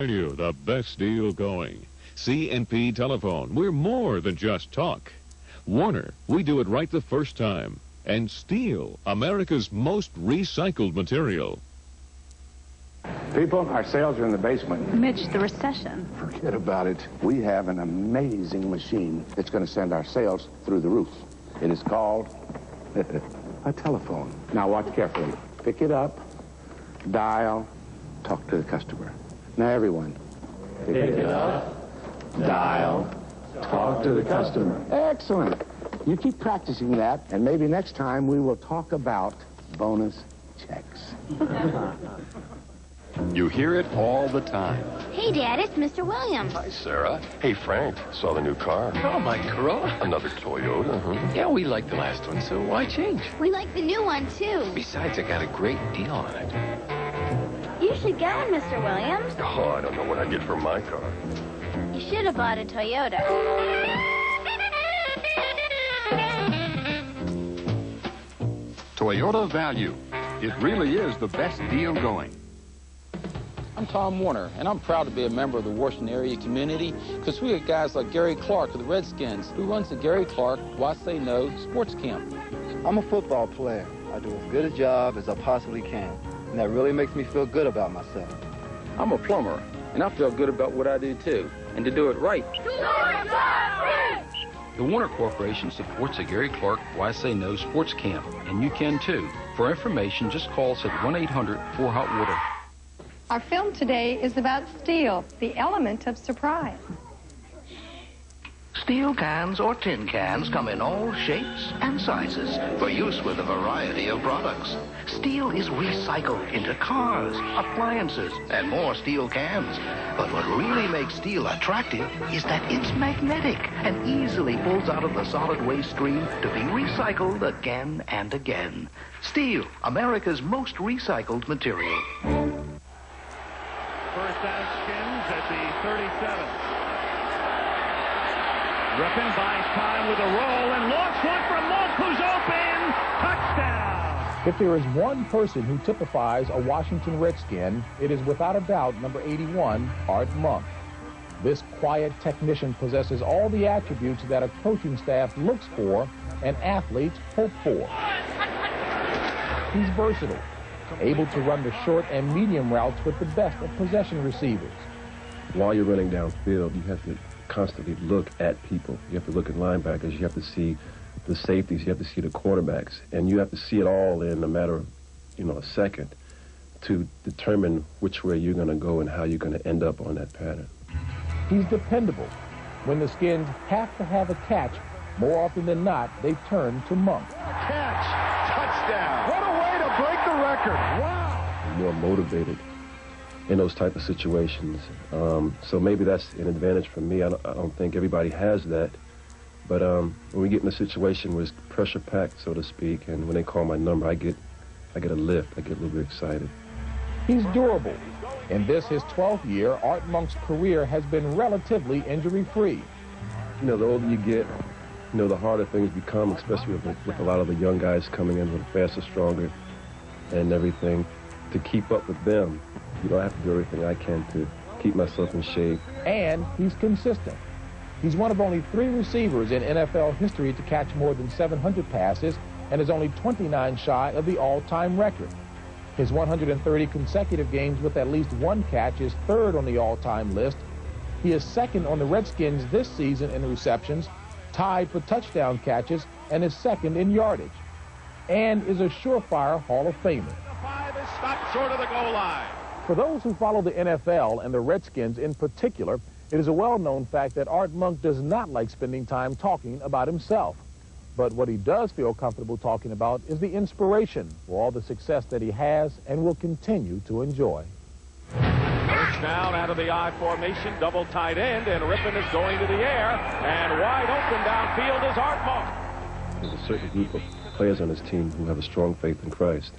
You the best deal going. C&P Telephone, we're more than just talk. Warner, we do it right the first time. And steel, America's most recycled material. People, our sales are in the basement. Mitch, the recession. Forget about it. We have an amazing machine that's going to send our sales through the roof. It is called a telephone. Now watch carefully. Pick it up, dial, talk to the customer. Now everyone, pick it up, dial, talk to the customer. Excellent. You keep practicing that, and maybe next time we will talk about bonus checks. You hear it all the time. Hey, Dad, it's Mr. Williams. Hi, Sarah. Hey, Frank. Saw the new car. Oh, my Corolla. Another Toyota, huh? Yeah, we like the last one, so why change? We like the new one, too. Besides, I got a great deal on it. You should go, Mr. Williams. Oh, I don't know what I get for my car. You should have bought a Toyota. Toyota value. It really is the best deal going. I'm Tom Warner, and I'm proud to be a member of the Washington area community because we got guys like Gary Clark of the Redskins, who runs the Gary Clark WUSA No Sports Camp. I'm a football player. I do as good a job as I possibly can, and that really makes me feel good about myself. I'm a plumber, and I feel good about what I do too, and to do it right. The Warner Corporation supports the Gary Clark WUSA No Sports Camp, and you can too. For information, just call us at 1-800-4HOT-WATER. Our film today is about steel, the element of surprise. Steel cans or tin cans come in all shapes and sizes for use with a variety of products. Steel is recycled into cars, appliances, and more steel cans. But what really makes steel attractive is that it's magnetic and easily pulls out of the solid waste stream to be recycled again and again. Steel, America's most recycled material. First down, Skins at the 37. Rippon buys time with a roll and lost one from Monk, who's open. Touchdown. If there is one person who typifies a Washington Redskin, it is without a doubt number 81, Art Monk. This quiet technician possesses all the attributes that a coaching staff looks for and athletes hope for. He's versatile, able to run the short and medium routes with the best of possession receivers. While you're running downfield, you have to constantly look at people. You have to look at linebackers. You have to see the safeties. You have to see the quarterbacks. And you have to see it all in a matter of, a second to determine which way you're going to go and how you're going to end up on that pattern. He's dependable. When the Skins have to have a catch, more often than not, they turn to Monk. Catch. Touchdown. What a way to break the record. Wow. More motivated in those type of situations. So maybe that's an advantage for me. I don't think everybody has that. But when we get in a situation where it's pressure-packed, so to speak, and when they call my number, I get a lift. I get a little bit excited. He's durable. In this, his 12th year, Art Monk's career has been relatively injury-free. The older you get, the harder things become, especially with a lot of the young guys coming in with faster, stronger, and everything. To keep up with them, I have to do everything I can to keep myself in shape. And he's consistent. He's one of only 3 receivers in NFL history to catch more than 700 passes and is only 29 shy of the all-time record. His 130 consecutive games with at least 1 catch is 3rd on the all-time list. He is 2nd on the Redskins this season in receptions, tied for touchdown catches, and is 2nd in yardage, and is a surefire Hall of Famer. The 5 is stopped short of the goal line. For those who follow the NFL and the Redskins in particular, it is a well-known fact that Art Monk does not like spending time talking about himself. But what he does feel comfortable talking about is the inspiration for all the success that he has and will continue to enjoy. First down out of the I formation, double tight end, and Rippon is going to the air, and wide open downfield is Art Monk. There's a certain group of players on his team who have a strong faith in Christ,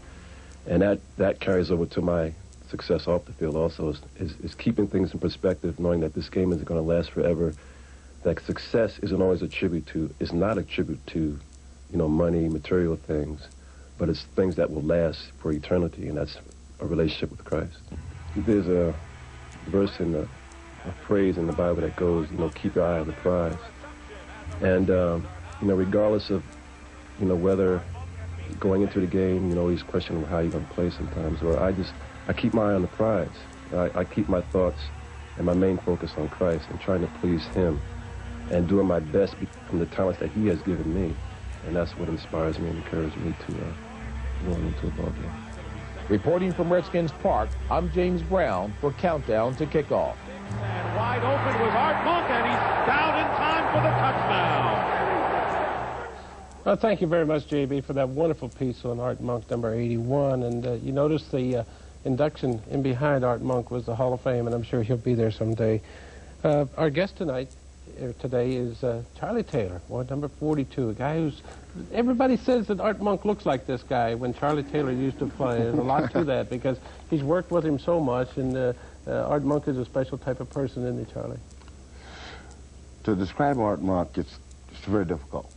and that carries over to my success off the field also, is keeping things in perspective, knowing that this game isn't going to last forever, that success isn't always is not a tribute to, money, material things, but it's things that will last for eternity, and that's a relationship with Christ. There's verse in a phrase in the Bible that goes, keep your eye on the prize. And, regardless of, whether going into the game, always questioning how you're going to play sometimes, or I keep my eye on the prize. I keep my thoughts and my main focus on Christ and trying to please Him and doing my best from the talents that He has given me. And that's what inspires me and encourages me to go into a ball game. Reporting from Redskins Park, I'm James Brown for Countdown to Kickoff. And wide open was Art Monk, and he's down in time for the touchdown. Well, thank you very much, JB, for that wonderful piece on Art Monk, number 81. And you notice the induction in behind Art Monk was the Hall of Fame, and I'm sure he'll be there someday. Our guest today is Charley Taylor, number 42, a guy who's... Everybody says that Art Monk looks like this guy when Charley Taylor used to play. There's a lot to that because he's worked with him so much, and Art Monk is a special type of person, isn't he, Charley? To describe Art Monk, it's very difficult.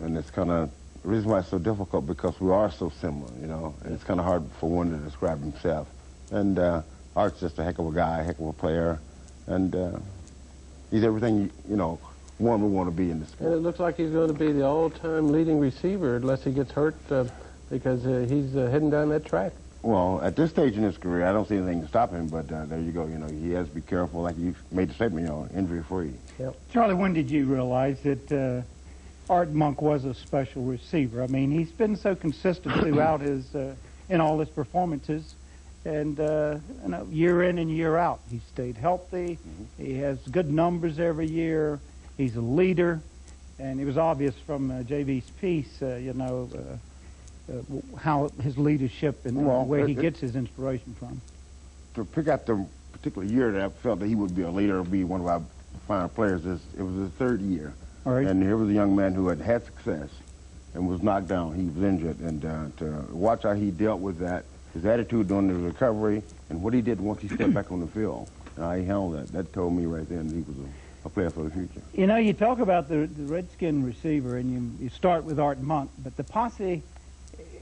And it's kind of... The reason why it's so difficult because we are so similar, and it's kind of hard for one to describe himself. And Art's just a heck of a guy, a heck of a player, and he's everything, one would want to be in the sport. And it looks like he's going to be the all-time leading receiver unless he gets hurt because he's heading down that track. Well, at this stage in his career, I don't see anything to stop him, but there you go. He has to be careful, like you made the statement, injury-free. Yep. Charley, when did you realize that Art Monk was a special receiver? I mean, he's been so consistent throughout in all his performances, and year in and year out, he stayed healthy. Mm-hmm. He has good numbers every year. He's a leader, and it was obvious from JV's piece, how his leadership and where he gets his inspiration from. To pick out the particular year that I felt that he would be a leader, be one of our finer players, it was his third year. All right. And here was a young man who had success and was knocked down. He was injured, and to watch how he dealt with that, his attitude during the recovery, and what he did once he stepped back on the field, and how he handled that, that told me right then he was a player for the future. You talk about the Redskin receiver, and you start with Art Monk, but the posse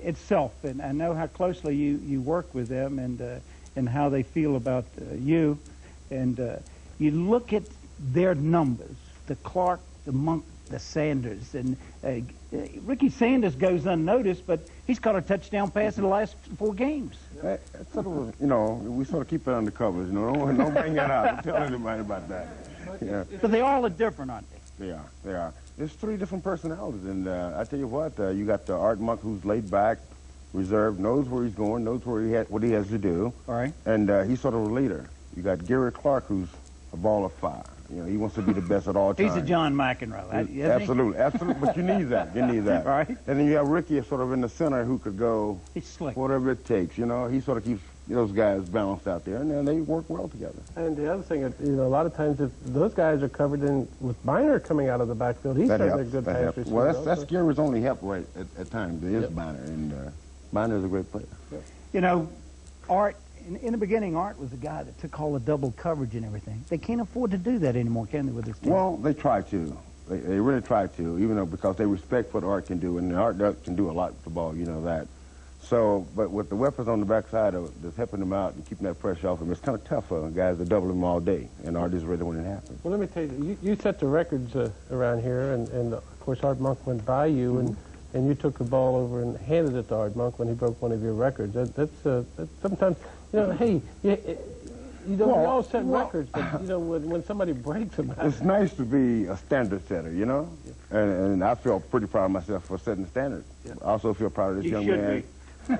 itself, and I know how closely you work with them and how they feel about you, and you look at their numbers, the Clark, the Monk, the Sanders, and Ricky Sanders goes unnoticed, but he's caught a touchdown pass in the last 4 games. That's sort of, we sort of keep it under covers, don't bring that out, don't tell anybody about that. Yeah. But they all are different, aren't they? They are. There's 3 different personalities, and I tell you what, you got the Art Monk who's laid back, reserved, knows where he's going, knows what he has to do. All right. And he's sort of a leader. You got Gary Clark, who's a ball of fire. He wants to be the best at all times. He's a John McEnroe. Absolutely. But you need that. All right. And then you have Ricky sort of in the center who could go He's slick. Whatever it takes. He sort of keeps those guys balanced out there, and then they work well together. And the other thing, a lot of times if those guys are covered in with Biner coming out of the backfield, he's a good pass receiver. Well, that's Gary's only help right at times. It is Biner, and Biner's a great player. Yep. Art. In the beginning, Art was the guy that took all the double coverage and everything. They can't afford to do that anymore, can they, with this team? Well, they try to. They really try to, even though because they respect what Art can do, and Art can do a lot with the ball, that. So, but with the weapons on the backside of just helping them out and keeping that pressure off him, it's kind of tough for guys to double him all day, and Art is ready when it happens. Well, let me tell you, you set the records around here, and of course Art Monk went by you, and you took the ball over and handed it to Art Monk when he broke one of your records. That's sometimes, hey, we all set records, but when somebody breaks them, it's nice to be a standard setter, and I feel pretty proud of myself for setting the standard. Yeah. I also feel proud of this young man. With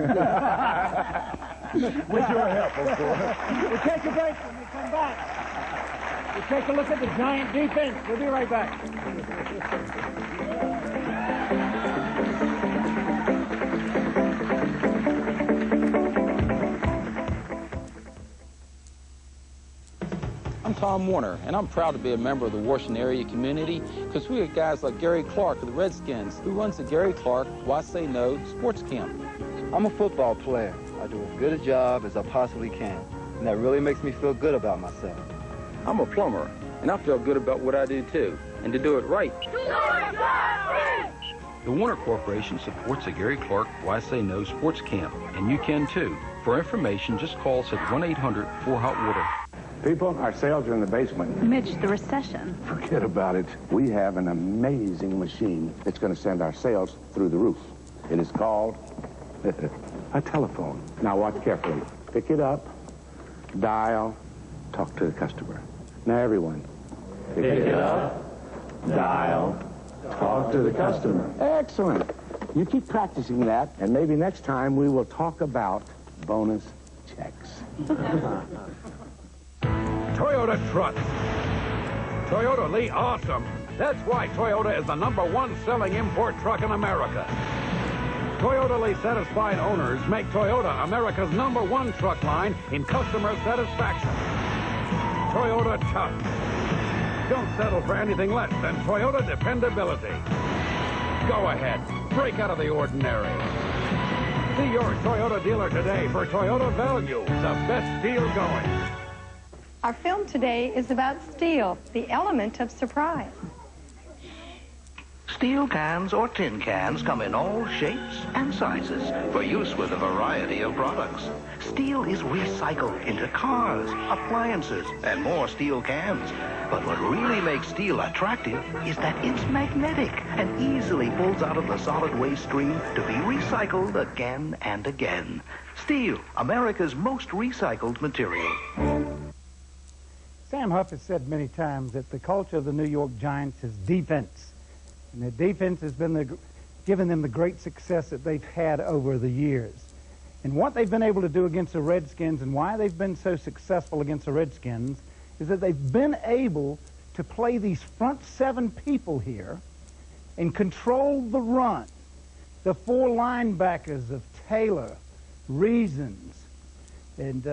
your help, of course. We'll take a break when we come back. We'll take a look at the Giant defense. We'll be right back. I'm Tom Warner, and I'm proud to be a member of the Washington area community because we have guys like Gary Clark of the Redskins, who runs the Gary Clark Why Say No sports camp. I'm a football player. I do as good a job as I possibly can, and that really makes me feel good about myself. I'm a plumber, and I feel good about what I do too, and to do it right. The Warner Corporation supports the Gary Clark Why Say No sports camp, and you can too. For information, just call us at 1-800-4-HOT-WATER. People, our sales are in the basement. Mitch, the recession. Forget about it. We have an amazing machine that's going to send our sales through the roof. It is called a telephone. Now watch carefully. Pick it up, dial, talk to the customer. Now everyone, pick it up, dial, talk to the customer. Excellent. You keep practicing that, and maybe next time we will talk about bonus checks. Toyota trucks. Toyota, Lee, awesome. That's why Toyota is the #1 selling import truck in America. Toyota Lee satisfied owners make Toyota America's #1 truck line in customer satisfaction. Toyota tough. Don't settle for anything less than Toyota dependability. Go ahead, break out of the ordinary. See your Toyota dealer today for Toyota value, the best deal going. Our film today is about steel, the element of surprise. Steel cans or tin cans come in all shapes and sizes for use with a variety of products. Steel is recycled into cars, appliances, and more steel cans. But what really makes steel attractive is that it's magnetic and easily pulls out of the solid waste stream to be recycled again and again. Steel, America's most recycled material. Sam Huff has said many times that the culture of the New York Giants is defense. And the defense has been given them the great success that they've had over the years. And what they've been able to do against the Redskins and why they've been so successful against the Redskins is that they've been able to play these front 7 people here and control the run. The 4 linebackers of Taylor, Reasons, and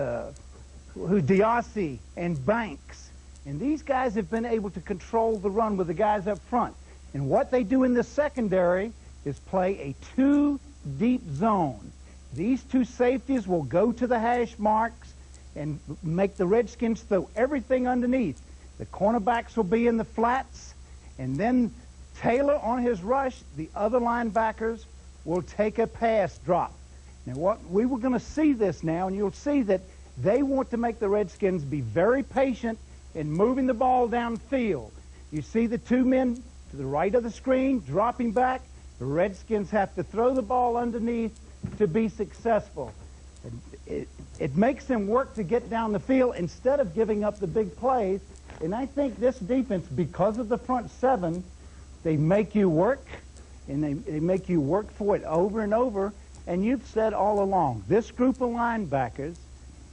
Diassi and Banks. And these guys have been able to control the run with the guys up front. And what they do in the secondary is play a 2-deep zone. These 2 safeties will go to the hash marks and make the Redskins throw everything underneath. The cornerbacks will be in the flats, and then Taylor on his rush, the other linebackers will take a pass drop. Now, what we were going to see this now, and you'll see that they want to make the Redskins be very patient in moving the ball downfield. You see the 2 men to the right of the screen dropping back. The Redskins have to throw the ball underneath to be successful. It makes them work to get down the field instead of giving up the big plays. And I think this defense, because of the front 7, they make you work, and they make you work for it over and over. And you've said all along, this group of linebackers,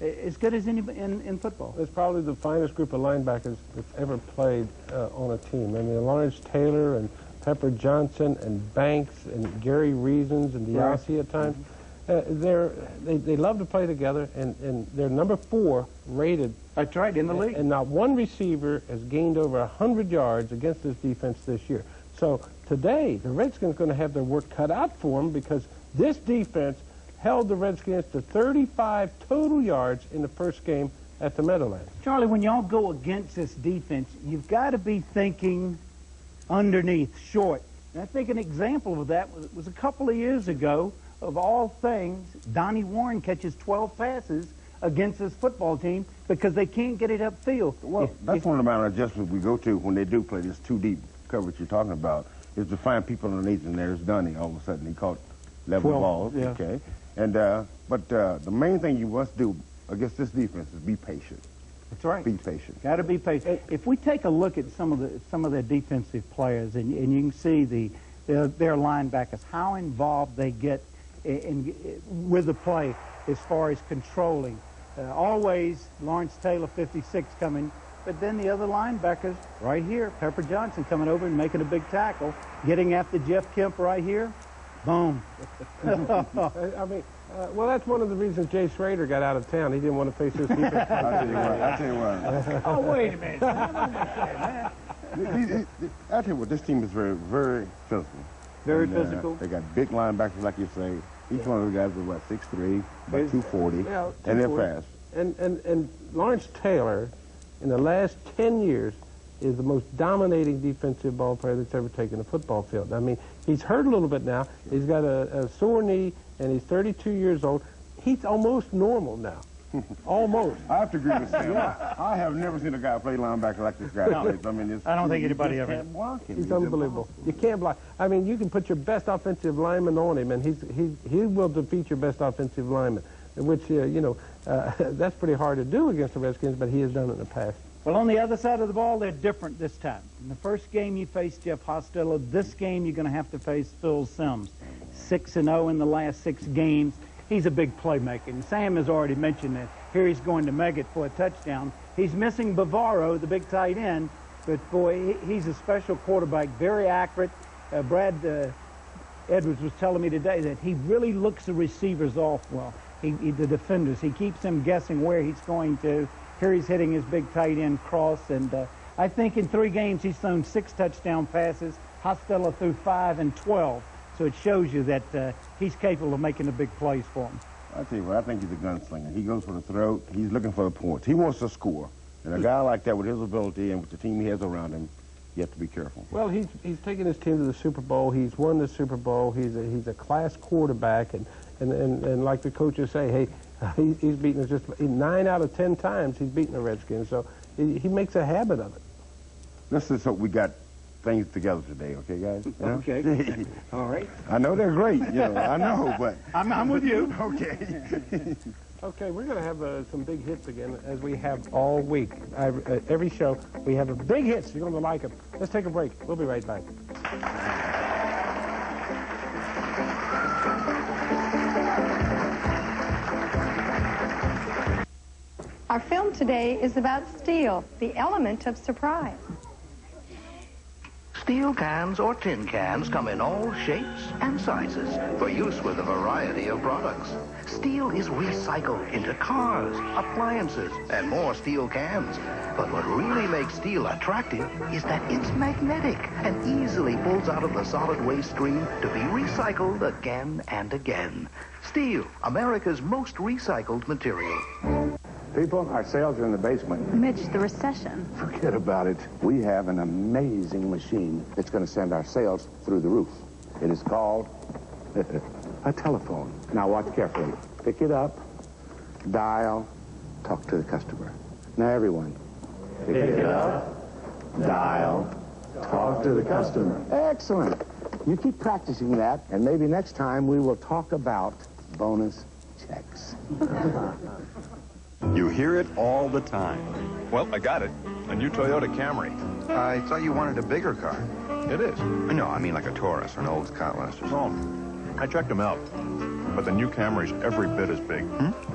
as good as any in football. It's probably the finest group of linebackers that's ever played on a team. I mean, Lawrence Taylor and Pepper Johnson and Banks and Gary Reasons and Diassi at times. They love to play together, and they're #4 rated. That's right, in the league. And not one receiver has gained over 100 yards against this defense this year. So today, the Redskins are going to have their work cut out for them because this defense held the Redskins to 35 total yards in the first game at the Meadowlands. Charlie, when y'all go against this defense, you've got to be thinking underneath, short. And I think an example of that was a couple of years ago, of all things, Donnie Warren catches 12 passes against his football team because they can't get it upfield. Well, that's one of the matter adjustments we go to when they do play this 2-deep coverage you're talking about, is to find people underneath, and there's Donnie. All of a sudden, he caught 11 balls. Yeah. Okay. And but the main thing you must do against this defense is be patient. That's right. Be patient. Got to be patient. If we take a look at some of their defensive players, and you can see their linebackers, how involved they get with the play as far as controlling. Always Lawrence Taylor, 56, coming, but then the other linebackers right here, Pepper Johnson coming over and making a big tackle, getting after Jeff Kemp right here. Boom. I mean, well, that's one of the reasons Jay Schrader got out of town. He didn't want to face this defense. I'll tell you what. Oh, wait a minute. I'll tell you what, this team is very, very physical. Very physical. They got big linebackers, like you say. Each one of the guys is about 6'3", about 240, yeah, and they're fast. And Lawrence Taylor, in the last 10 years, is the most dominating defensive ball player that's ever taken a football field. I mean, he's hurt a little bit now. He's got a sore knee, and he's 32 years old. He's almost normal now. Almost. I have to agree with Sam. I have never seen a guy play linebacker like this guy plays. I mean, I don't think anybody ever. Can't block him. He's unbelievable. You can't block. I mean, you can put your best offensive lineman on him, and he will defeat your best offensive lineman, which, that's pretty hard to do against the Redskins, but he has done it in the past. Well, on the other side of the ball, they're different this time. In the first game, you faced Jeff Hostetler. This game, you're going to have to face Phil Simms. 6-0 in the last 6 games. He's a big playmaker. And Sam has already mentioned that. Here he's going to meg it for a touchdown. He's missing Bavaro, the big tight end, but boy, he's a special quarterback, very accurate. Brad Edwards was telling me today that he really looks the receivers off well. The defenders, he keeps them guessing where he's going to. Here he's hitting his big tight end cross, and I think in 3 games he's thrown 6 touchdown passes. Hostetler threw 5 and 12, so it shows you that he's capable of making the big plays for him. I tell you what, I think he's a gunslinger. He goes for the throat. He's looking for the points. He wants to score. And a guy like that with his ability and with the team he has around him, you have to be careful. Well, he's taken his team to the Super Bowl. He's won the Super Bowl. He's a class quarterback, and like the coaches say, hey, he's beaten us just 9 out of 10 times. He's beaten the Redskins, so he makes a habit of it. Let's just hope we got things together today, okay, guys? You know? Okay. All right. I know they're great, I know, but... I'm with you. Okay. Okay, we're going to have some big hits again, as we have all week. Every show, we have a big hits. You're going to like them. Let's take a break. We'll be right back. Our film today is about steel, the element of surprise. Steel cans or tin cans come in all shapes and sizes for use with a variety of products. Steel is recycled into cars, appliances, and more steel cans. But what really makes steel attractive is that it's magnetic and easily pulls out of the solid waste stream to be recycled again and again. Steel, America's most recycled material. People, our sales are in the basement. Mitch, the recession. Forget about it. We have an amazing machine that's going to send our sales through the roof. It is called a telephone. Now watch carefully. Pick it up, dial, talk to the customer. Now everyone, pick it up, dial, talk to the customer. Excellent. You keep practicing that, and maybe next time we will talk about bonus checks. You hear it all the time. Well, I got it. A new Toyota Camry. I thought you wanted a bigger car. It is. No, I mean like a Taurus or an old Cutlass or something. I checked them out. But the new Camry's every bit as big.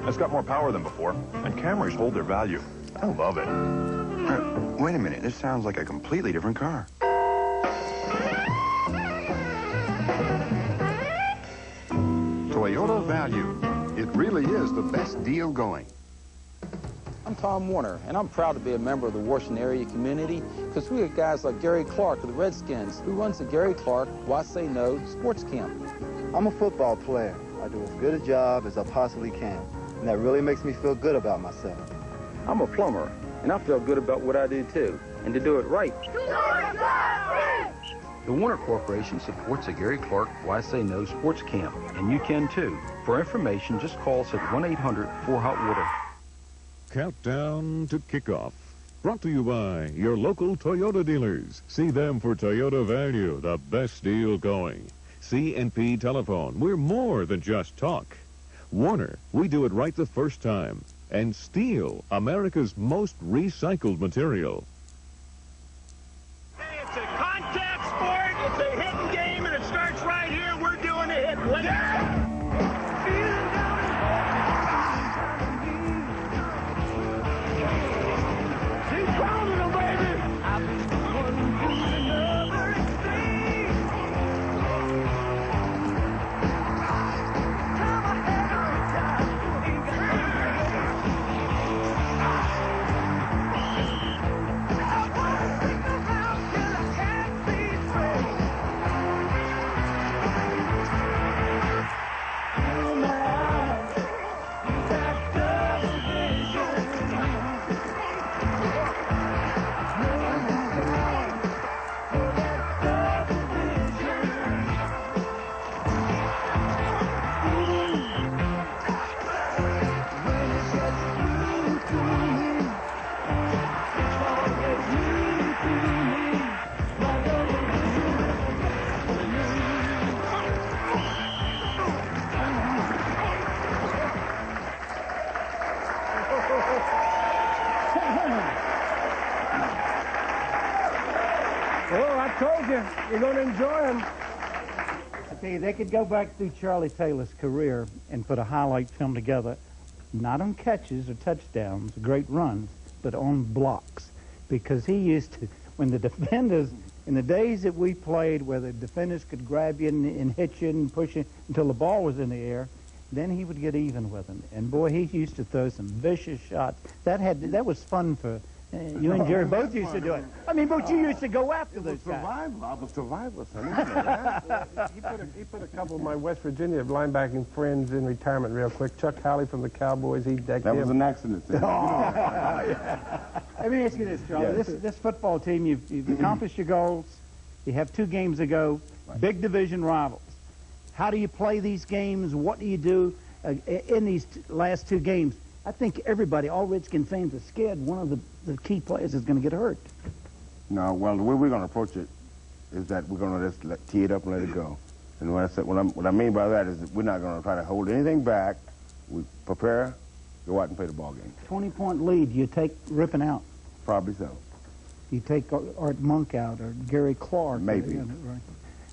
It's got more power than before, and Camrys hold their value. I love it. Wait a minute. This sounds like a completely different car. Toyota value. It really is the best deal going. I'm Tom Warner, and I'm proud to be a member of the Washington area community because we have guys like Gary Clark of the Redskins, who runs the Gary Clark Why Say No sports camp. I'm a football player. I do as good a job as I possibly can, and that really makes me feel good about myself. I'm a plumber, and I feel good about what I do, too. And to do it right. The Warner Corporation supports the Gary Clark Why Say No sports camp, and you can, too. For information, just call us at 1-800-4HOT-WATER. Countdown to kickoff. Brought to you by your local Toyota dealers. See them for Toyota value, the best deal going. C&P Telephone, we're more than just talk. Warner, we do it right the first time. And steel, America's most recycled material. Hey, it's a contact sport, it's a hitting game, and it starts right here. We're doing a hit. Let's go! Oh, I told you, you're going to enjoy them. I tell you, they could go back through Charley Taylor's career and put a highlight film together, not on catches or touchdowns, great runs, but on blocks. Because he used to, when the defenders, in the days that we played where the defenders could grab you and hit you and push you until the ball was in the air, then he would get even with them. And boy, he used to throw some vicious shots. That was fun for you and Jerry both used to do it. I mean, but you used to go after those guys. I was survival, son. He put a couple of my West Virginia linebacking friends in retirement real quick. Chuck Howley from the Cowboys, he decked him. That was an accident. Oh, yeah. Let me ask you this, Charlie. Yes. This football team, you've accomplished your goals. You have 2 games to go. Right. Big division rivals. How do you play these games? What do you do in these last 2 games? I think everybody, all Redskin fans, are scared one of the key players is going to get hurt. No, well, the way we're going to approach it is that we're going to just tee it up and let it go. And what I mean by that is that we're not going to try to hold anything back. We prepare, go out and play the ball game. 20-point lead, you take Rippon out. Probably so. You take Art Monk out or Gary Clark. Maybe. Right.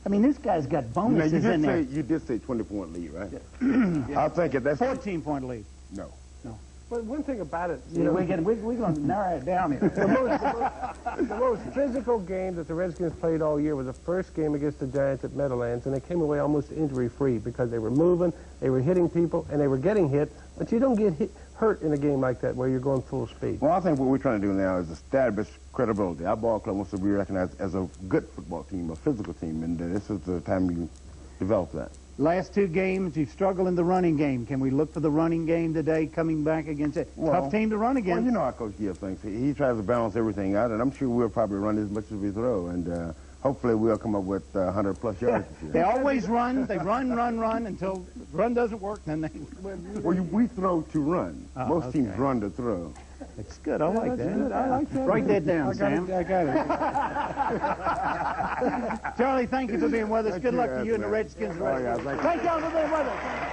I mean, this guy's got bonuses in there. You did say 20-point lead, right? Yeah. I'll take it. That's 14-point lead. No. But one thing about it, we're going to narrow it down here. The most physical game that the Redskins played all year was the first game against the Giants at Meadowlands, and they came away almost injury-free because they were moving, they were hitting people, and they were getting hit. But you don't get hurt in a game like that where you're going full speed. Well, I think what we're trying to do now is establish credibility. Our ball club wants to be recognized as a good football team, a physical team, and this is the time you develop that. Last 2 games, you've struggled in the running game. Can we look for the running game today coming back against it? Well, tough team to run against. Well, you know how Coach Gibbs thinks. He tries to balance everything out, and I'm sure we'll probably run as much as we throw, and hopefully we'll come up with 100-plus yards this year. They always run. They run until run doesn't work, then they... Well, we throw to run. Most teams run to throw. That's good. I like that. Good. I like that. Write that down, Sam. I got it. Charlie, thank you for being with us. Good luck to you and the Redskins. Oh, yeah, thank y'all for being with us.